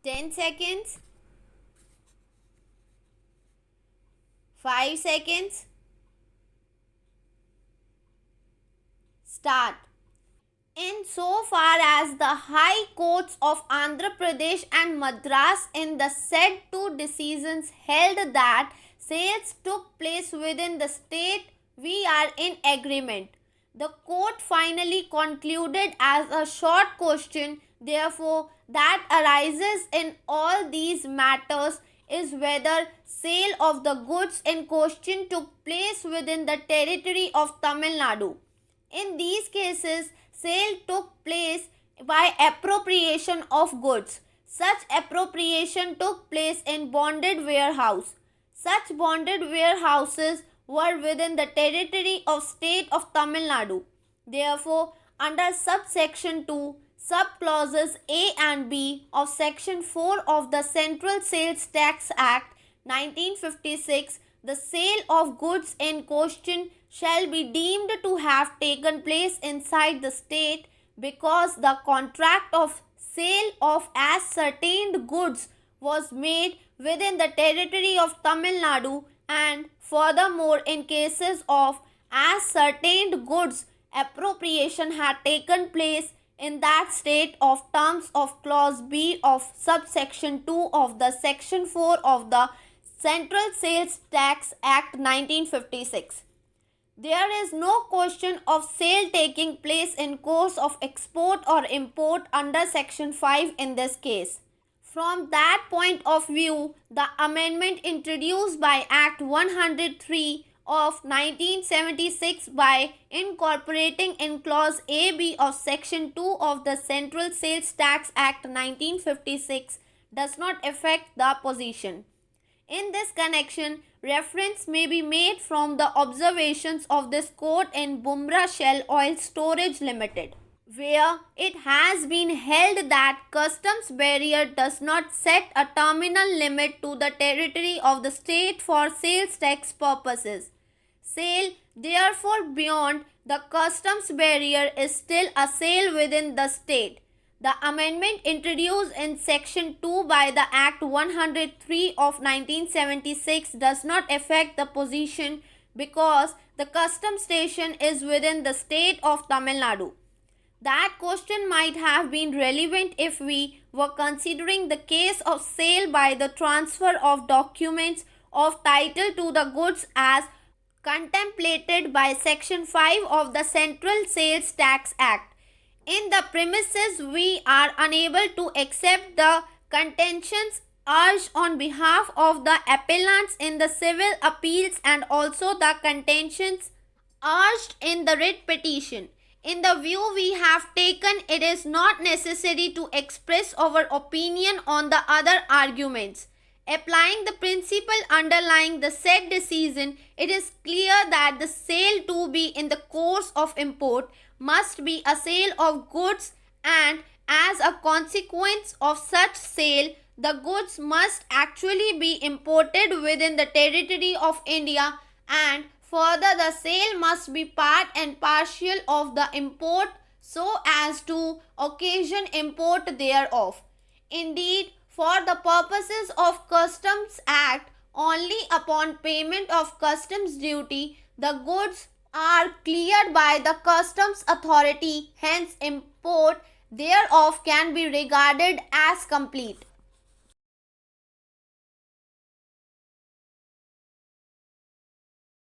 10 seconds, 5 seconds, start. In so far as the high courts of Andhra Pradesh and Madras in the said two decisions held that sales took place within the state, we are in agreement. The court finally concluded as a short question, therefore, that arises in all these matters is whether sale of the goods in question took place within the territory of Tamil Nadu. In these cases, sale took place by appropriation of goods. Such appropriation took place in bonded warehouse. Such bonded warehouses were within the territory of state of Tamil Nadu. Therefore, under subsection 2, subclauses A and B of section 4 of the Central Sales Tax Act 1956, the sale of goods in question shall be deemed to have taken place inside the state because the contract of sale of ascertained goods was made within the territory of Tamil Nadu, and furthermore in cases of ascertained goods appropriation had taken place in that state of terms of clause B of subsection 2 of the section 4 of the Central Sales Tax Act 1956. There is no question of sale taking place in course of export or import under section 5 in this case. From that point of view, the amendment introduced by Act 103 of 1976 by incorporating in clause AB of section 2 of the Central Sales Tax Act 1956 does not affect the position. In this connection, reference may be made from the observations of this court in Bumrah Shell Oil Storage Limited, where it has been held that customs barrier does not set a terminal limit to the territory of the state for sales tax purposes. Sale, therefore, beyond the customs barrier is still a sale within the state. The amendment introduced in Section 2 by the Act 103 of 1976 does not affect the position because the customs station is within the state of Tamil Nadu. That question might have been relevant if we were considering the case of sale by the transfer of documents of title to the goods as contemplated by Section 5 of the Central Sales Tax Act. In the premises, we are unable to accept the contentions urged on behalf of the appellants in the civil appeals and also the contentions urged in the writ petition. In the view we have taken, it is not necessary to express our opinion on the other arguments. Applying the principle underlying the said decision, it is clear that the sale to be in the course of import must be a sale of goods, and as a consequence of such sale, the goods must actually be imported within the territory of India, and further the sale must be part and partial of the import so as to occasion import thereof. Indeed, for the purposes of Customs Act, only upon payment of customs duty, the goods are cleared by the customs authority, hence import thereof can be regarded as complete.